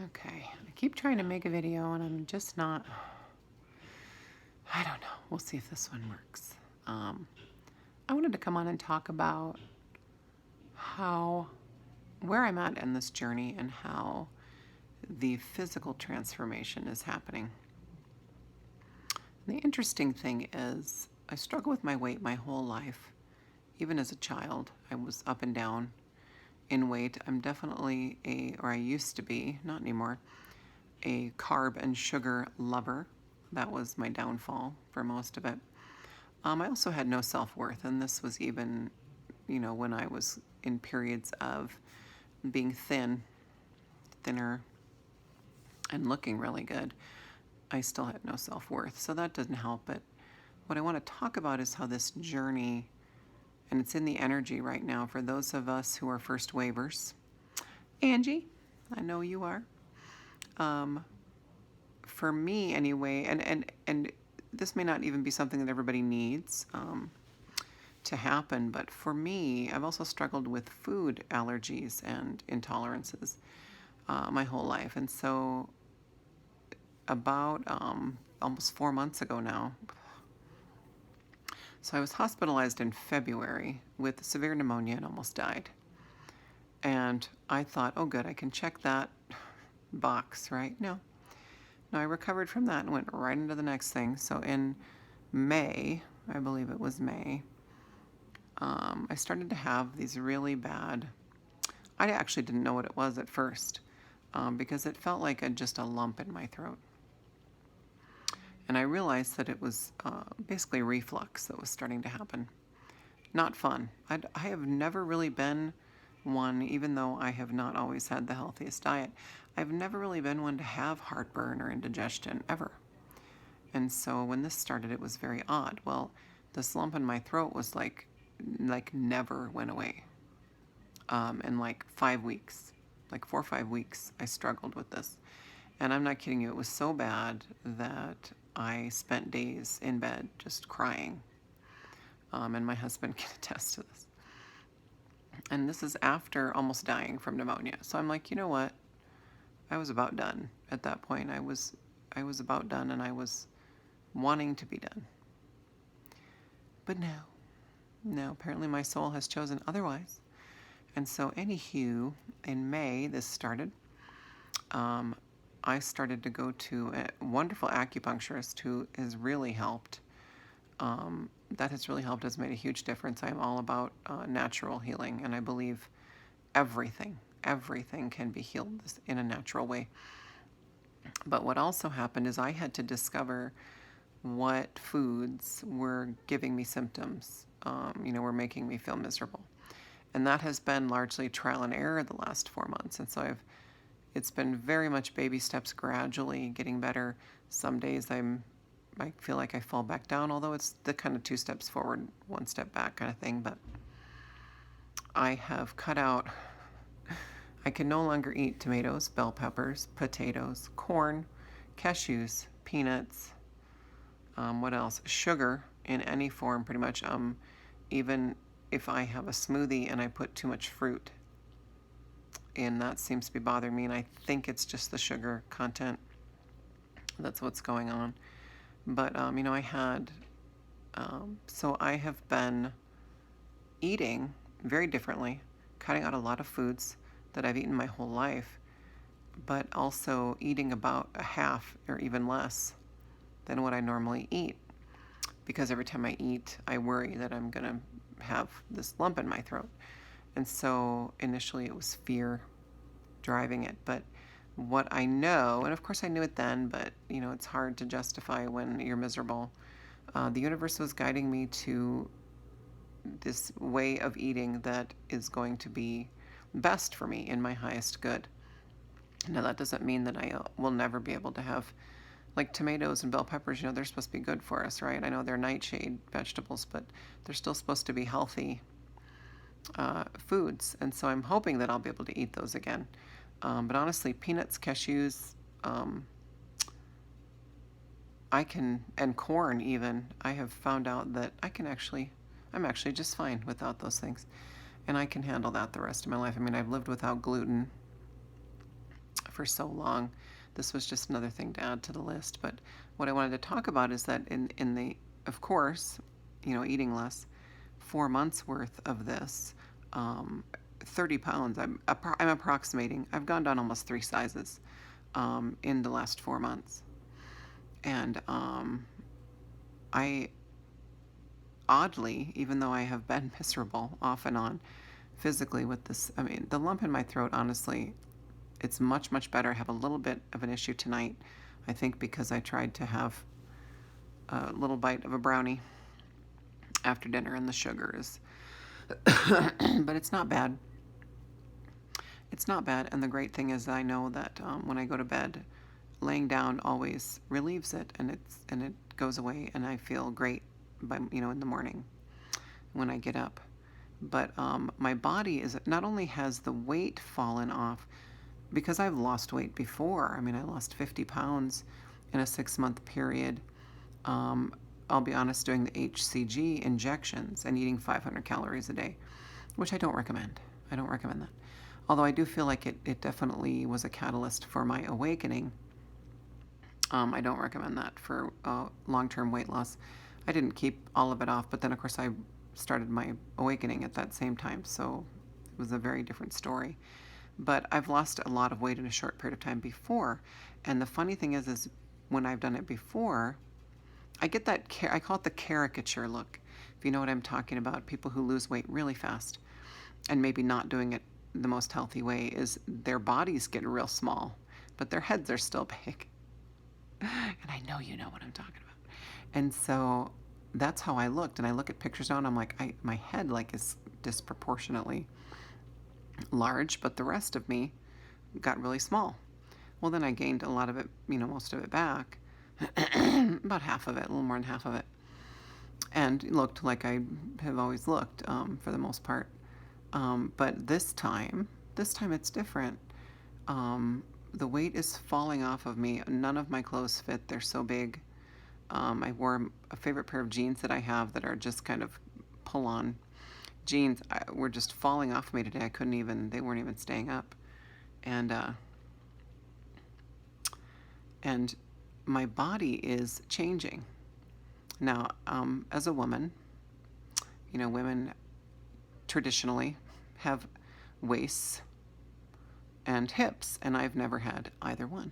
Okay, I keep trying to make a video and I'm just not, I don't know. We'll see if this one works. I wanted to come on and talk about where I'm at in this journey and how the physical transformation is happening. And the interesting thing is, I struggle with my weight my whole life. Even as a child, I was up and down in weight. I'm definitely or I used to be, not anymore, a carb and sugar lover. That was my downfall for most of it. I also had no self-worth, and this was even, when I was in periods of being thinner, and looking really good. I still had no self-worth, so that didn't help. But what I want to talk about is how this journey, and it's in the energy right now for those of us who are first wavers. Angie, I know you are. For me anyway, and this may not even be something that everybody needs to happen, but for me, I've also struggled with food allergies and intolerances my whole life. And so about almost 4 months ago now, so I was hospitalized in February with severe pneumonia and almost died. And I thought, oh good, I can check that box, right? No, I recovered from that and went right into the next thing. So in May, I believe it was May, I started to have these really bad, I actually didn't know what it was at first because it felt like just a lump in my throat. And I realized that it was basically reflux that was starting to happen. Not fun. I have never really been one, even though I have not always had the healthiest diet, I've never really been one to have heartburn or indigestion, ever. And so when this started, it was very odd. Well, this lump in my throat was like never went away. In like 5 weeks, like 4 or 5 weeks, I struggled with this. And I'm not kidding you, it was so bad that I spent days in bed just crying. And my husband can attest to this. And this is after almost dying from pneumonia. So I'm like, you know what? I was about done at that point. I was about done, and I was wanting to be done. But no, apparently my soul has chosen otherwise. And so anywho, in May, this started. I started to go to a wonderful acupuncturist who has really helped. That has really helped, has made a huge difference. I'm all about natural healing, and I believe everything can be healed in a natural way. But what also happened is I had to discover what foods were giving me symptoms, were making me feel miserable. And that has been largely trial and error the last 4 months. And so it's been very much baby steps, gradually getting better. Some days I feel like I fall back down, although it's the kind of 2 steps forward, 1 step back kind of thing. But I have cut out, I can no longer eat tomatoes, bell peppers, potatoes, corn, cashews, peanuts, what else? Sugar in any form, pretty much. Even if I have a smoothie and I put too much fruit, and that seems to be bothering me, and I think it's just the sugar content. That's what's going on. But, I had, so I have been eating very differently, cutting out a lot of foods that I've eaten my whole life, but also eating about a half or even less than what I normally eat. Because every time I eat, I worry that I'm going to have this lump in my throat. And so initially it was fear driving it. But what I know, and of course I knew it then, but it's hard to justify when you're miserable. The universe was guiding me to this way of eating that is going to be best for me in my highest good. Now that doesn't mean that I will never be able to have, like, tomatoes and bell peppers, they're supposed to be good for us, right? I know they're nightshade vegetables, but they're still supposed to be healthy foods. And so I'm hoping that I'll be able to eat those again. But honestly, peanuts, cashews, and corn even, I have found out that I'm actually just fine without those things. And I can handle that the rest of my life. I mean, I've lived without gluten for so long. This was just another thing to add to the list. But what I wanted to talk about is that in the, of course, eating less, 4 months worth of this, 30 pounds, I'm approximating. I've gone down almost 3 sizes in the last 4 months. And I, oddly, even though I have been miserable off and on physically with this, I mean, the lump in my throat, honestly, it's much, much better. I have a little bit of an issue tonight, I think because I tried to have a little bite of a brownie after dinner and the sugars. But it's not bad. It's not bad. And the great thing is I know that when I go to bed, laying down always relieves it, and it goes away, and I feel great by in the morning when I get up. But my body is not only has the weight fallen off, because I've lost weight before. I mean, I lost 50 pounds in a 6-month period. I'll be honest, doing the HCG injections and eating 500 calories a day, which I don't recommend. I don't recommend that. Although I do feel like it definitely was a catalyst for my awakening. I don't recommend that for long-term weight loss. I didn't keep all of it off, but then of course I started my awakening at that same time, so it was a very different story. But I've lost a lot of weight in a short period of time before, and the funny thing is when I've done it before, I get that, I call it the caricature look, if you know what I'm talking about. People who lose weight really fast and maybe not doing it the most healthy way is their bodies get real small, but their heads are still big. And I know you know what I'm talking about. And so that's how I looked. And I look at pictures now and I'm like, my head like is disproportionately large, but the rest of me got really small. Well, then I gained a lot of it, most of it back, about half of it, a little more than half of it, and looked like I have always looked for the most part. But this time it's different. The weight is falling off of me. None of my clothes fit. They're so big. I wore a favorite pair of jeans that I have that are just kind of pull-on jeans. Were just falling off me today. They weren't even staying up. And my body is changing. Now, as a woman, women traditionally have waists and hips, and I've never had either one.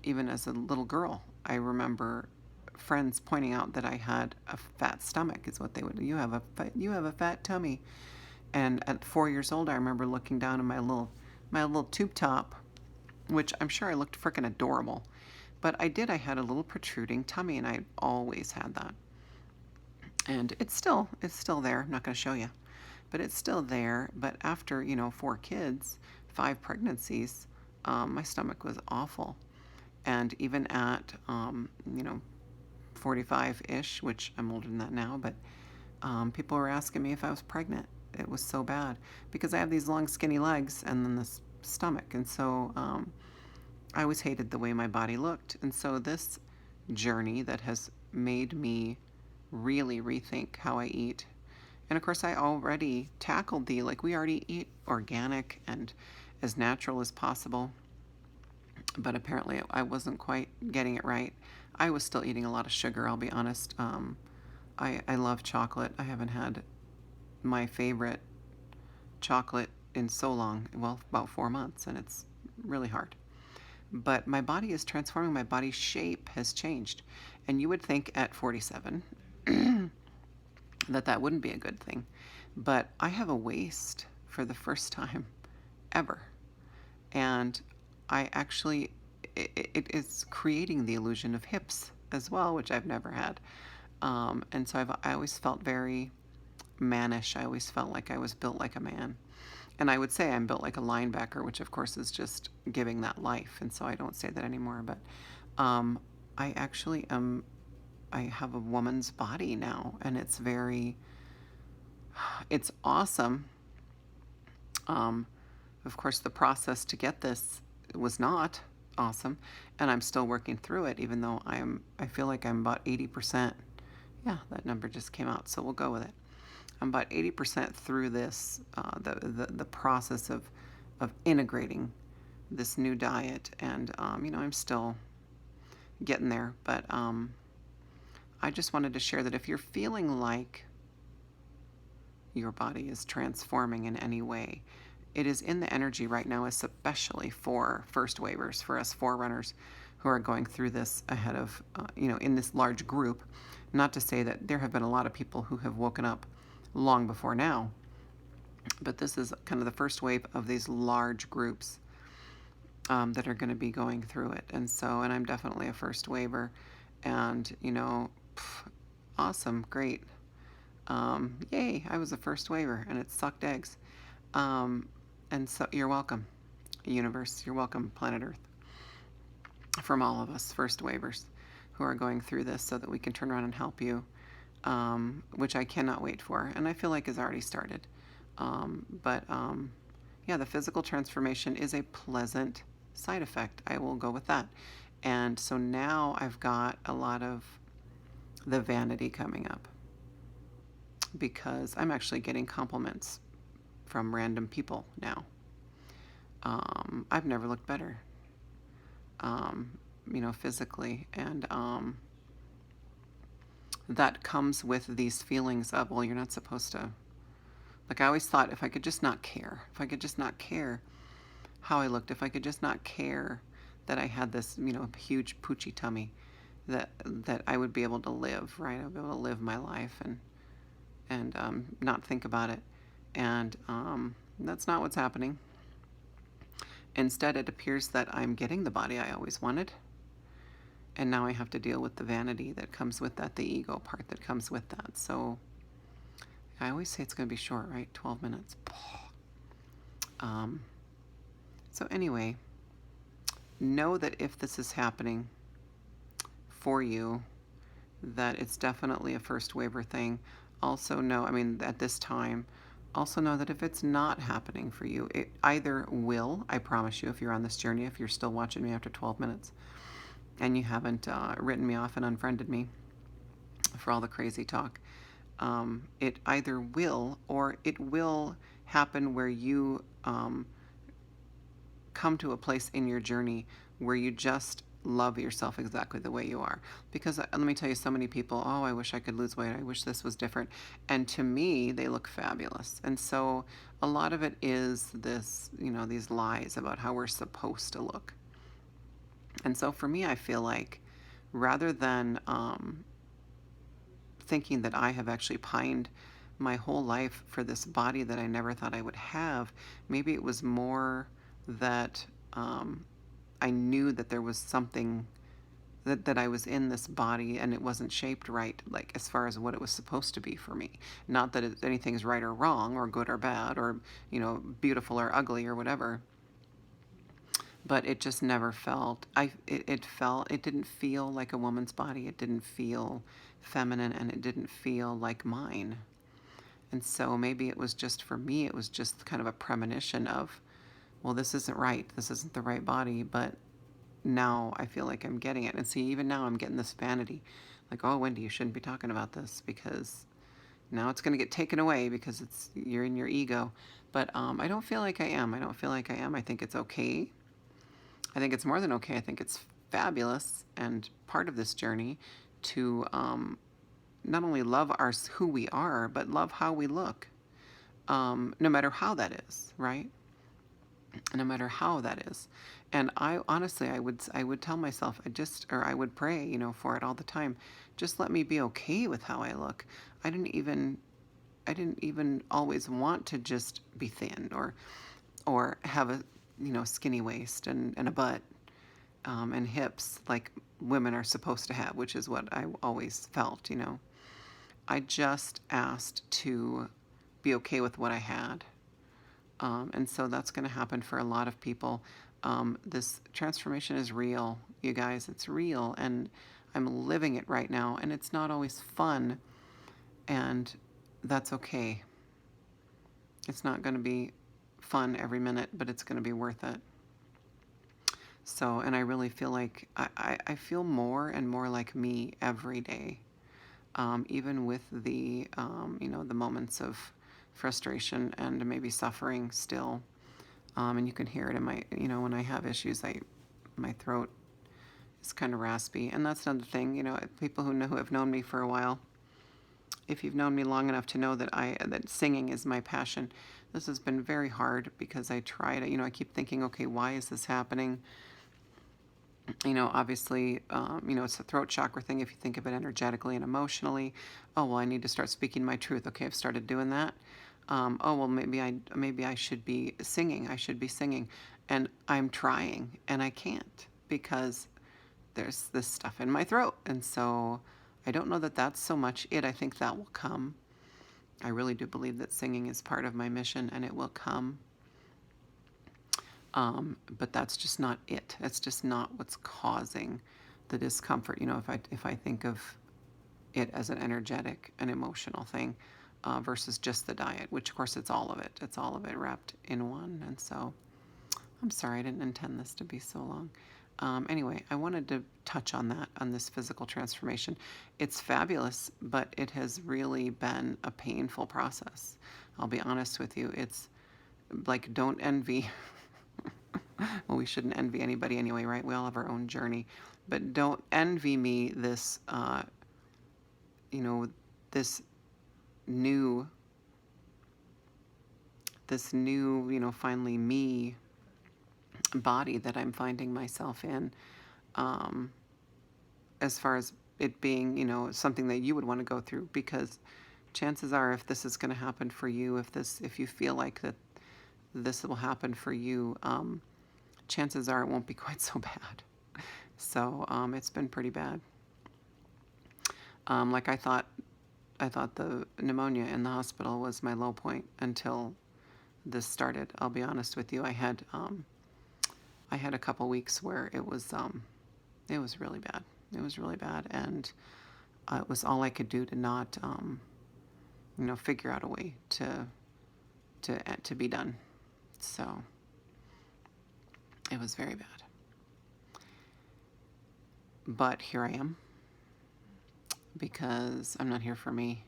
Even as a little girl, I remember friends pointing out that I had a fat stomach. Is what they would. You have a fat tummy. And at 4 years old, I remember looking down at my little tube top, which I'm sure I looked freaking adorable, but I had a little protruding tummy, and I always had that. And it's still there. I'm not going to show you, but it's still there. But after 4 kids, 5 pregnancies, my stomach was awful. And even at 45-ish, which I'm older than that now, but people were asking me if I was pregnant. It was so bad because I have these long skinny legs and then this stomach, and so I always hated the way my body looked. And so this journey that has made me really rethink how I eat. And of course I already tackled we already eat organic and as natural as possible, but apparently I wasn't quite getting it right. I was still eating a lot of sugar, I'll be honest. I love chocolate. I haven't had my favorite chocolate in so long, well, about 4 months, and it's really hard. But my body is transforming. My body's shape has changed. And you would think at 47 that wouldn't be a good thing. But I have a waist for the first time ever. And I actually, it is creating the illusion of hips as well, which I've never had. And so I always felt very mannish. I always felt like I was built like a man. And I would say I'm built like a linebacker, which of course is just giving that life. And so I don't say that anymore. But I actually I have a woman's body now, and it's awesome. Of course, the process to get this was not awesome, and I'm still working through it, even though I feel like I'm about 80%. Yeah, that number just came out, so we'll go with it. I'm about 80% through this, the process of integrating this new diet, and I'm still getting there, but I just wanted to share that if you're feeling like your body is transforming in any way, it is in the energy right now, especially for first wavers, for us forerunners who are going through this ahead of, in this large group. Not to say that there have been a lot of people who have woken up long before now, but this is kind of the first wave of these large groups that are going to be going through it. And I'm definitely a first waver, and, awesome, great. Yay, I was a first waver, and it sucked eggs. And so you're welcome, universe. You're welcome, planet Earth, from all of us first wavers who are going through this so that we can turn around and help you, which I cannot wait for, and I feel like has already started. But yeah, the physical transformation is a pleasant side effect. I will go with that. And so now I've got a lot of the vanity coming up because I'm actually getting compliments from random people now. I've never looked better, physically. And that comes with these feelings of, well, you're not supposed to. Like, I always thought if I could just not care, how I looked, if I could just not care that I had this, huge poochy tummy, that I would be able to live, right? I would be able to live my life and not think about it. And that's not what's happening. Instead, it appears that I'm getting the body I always wanted. And now I have to deal with the vanity that comes with that, the ego part that comes with that. So I always say it's going to be short, right? 12 minutes. So anyway, know that if this is happening for you, that it's definitely a first waver thing. Also know, at this time, also know that if it's not happening for you, it either will, I promise you, if you're on this journey, if you're still watching me after 12 minutes and you haven't written me off and unfriended me for all the crazy talk, it either will or it will happen where you come to a place in your journey where you just love yourself exactly the way you are. Because let me tell you, so many people, oh, I wish I could lose weight. I wish this was different. And to me, they look fabulous. And so a lot of it is this, these lies about how we're supposed to look. And so for me, I feel like rather than thinking that I have actually pined my whole life for this body that I never thought I would have, maybe it was more that I knew that there was something that I was in this body and it wasn't shaped right, like as far as what it was supposed to be for me. Not that anything's right or wrong or good or bad or, beautiful or ugly or whatever. But it just never felt, it didn't feel like a woman's body. It didn't feel feminine and it didn't feel like mine. And so maybe it was just, for me, it was just kind of a premonition of, well, this isn't right. This isn't the right body, but now I feel like I'm getting it. And see, even now I'm getting this vanity. Like, oh, Wendy, you shouldn't be talking about this because now it's going to get taken away because you're in your ego. But I don't feel like I am. I think it's okay. I think it's more than okay. I think it's fabulous and part of this journey to not only love who we are, but love how we look, no matter how that is, right? No matter how that is. And I honestly, I would tell myself, I would pray, for it all the time. Just let me be okay with how I look. I didn't even always want to just be thin or have a, skinny waist and a butt, and hips like women are supposed to have, which is what I always felt, I just asked to be okay with what I had. And so that's going to happen for a lot of people. This transformation is real, you guys. It's real, and I'm living it right now, and it's not always fun, and that's okay. It's not going to be fun every minute, but it's going to be worth it. So, and I really feel like I feel more and more like me every day, even with the, the moments of frustration and maybe suffering still. And you can hear it in my, when I have issues, my throat is kind of raspy. And that's another thing, people who have known me for a while, if you've known me long enough to know that singing is my passion, this has been very hard because I try to, I keep thinking, okay, why is this happening? Obviously, it's a throat chakra thing if you think of it energetically and emotionally. Oh, well, I need to start speaking my truth. Okay, I've started doing that. Oh, well, maybe I should be singing. I should be singing. And I'm trying and I can't because there's this stuff in my throat. And so I don't know that that's so much it. I think that will come. I really do believe that singing is part of my mission and it will come. But that's just not it. That's just not what's causing the discomfort. If I think of it as an energetic and emotional thing versus just the diet, which of course it's all of it. It's all of it wrapped in one. And so I'm sorry, I didn't intend this to be so long. Anyway, I wanted to touch on that, on this physical transformation. It's fabulous, but it has really been a painful process. I'll be honest with you. It's like, don't envy. Well, we shouldn't envy anybody anyway, right? We all have our own journey. But don't envy me this, this new, finally me body that I'm finding myself in, as far as it being, something that you would want to go through, because chances are, if this is going to happen for you, if you feel like that this will happen for you, chances are it won't be quite so bad. So it's been pretty bad. Like I thought the pneumonia in the hospital was my low point until this started. I'll be honest with you. I had a couple weeks where it was really bad. It was really bad, and it was all I could do to not, figure out a way to be done. So it was very bad. But here I am, because I'm not here for me.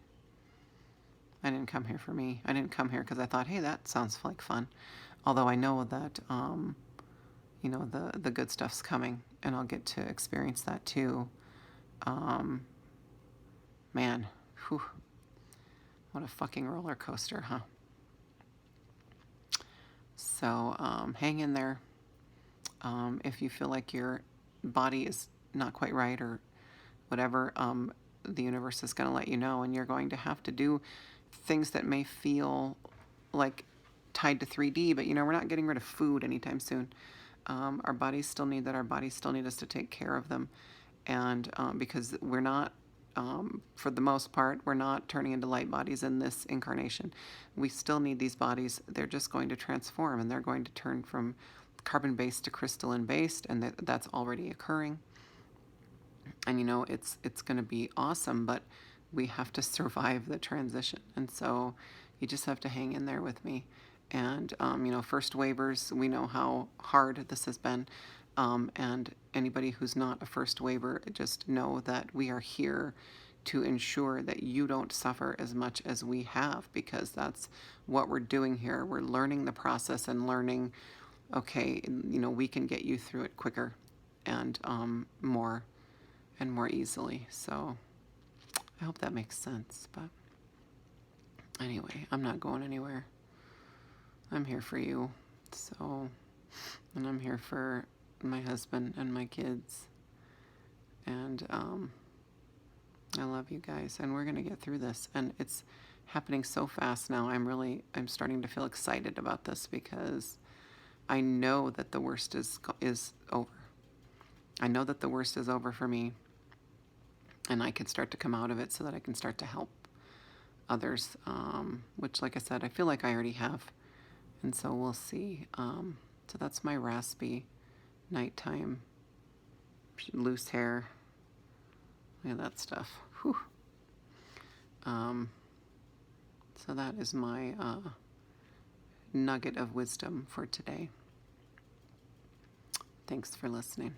I didn't come here for me. I didn't come here because I thought, hey, that sounds like fun. Although I know that, the good stuff's coming, and I'll get to experience that too. Man, whew, what a fucking roller coaster, huh? So hang in there. If you feel like your body is not quite right or whatever, the universe is going to let you know, and you're going to have to do things that may feel like tied to 3D, but we're not getting rid of food anytime soon. Our bodies still need that. Our bodies still need us to take care of them. And because we're not, for the most part, we're not turning into light bodies in this incarnation. We still need these bodies. They're just going to transform, and they're going to turn from carbon-based to crystalline-based, and that's already occurring. And it's going to be awesome, but we have to survive the transition. And so you just have to hang in there with me. And first waivers, we know how hard this has been. And anybody who's not a first waiver, just know that we are here to ensure that you don't suffer as much as we have, because that's what we're doing here. We're learning the process and learning, okay, we can get you through it quicker and more easily. So I hope that makes sense. But anyway, I'm not going anywhere. I'm here for you. So, and I'm here for my husband and my kids. And I love you guys, and we're going to get through this. And it's happening so fast now. I'm starting to feel excited about this, because I know that the worst is over. I know that the worst is over for me, and I can start to come out of it so that I can start to help others, which, like I said, I feel like I already have. And so we'll see. So that's my raspy nighttime loose hair. Look at that stuff. Whew. So that is my nugget of wisdom for today. Thanks for listening.